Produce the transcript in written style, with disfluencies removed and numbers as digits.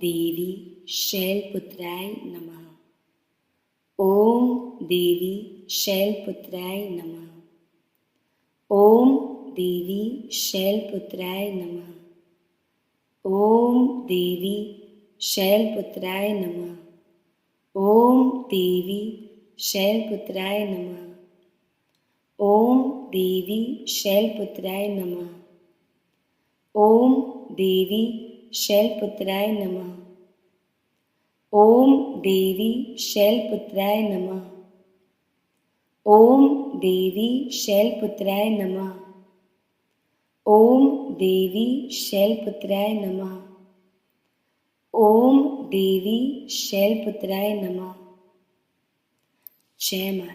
देवी शैलपुत्राय नमः। ओम देवी शैलपुत्राय नमः। ओम देवी शैलपुत्राय नमः। ओम देवी शैलपुत्राय नमः। ओम देवी शैलपुत्राय नमः। ओम देवी शैलपुत्राय नमः। ओम देवी शैलपुत्राय नमः। ओम देवी शैलपुत्राय नमः। ओम देवी शैलपुत्राय नमः। ओम देवी शैलपुत्राय नमः। ओम देवी शैलपुत्राय नमः। जय माता।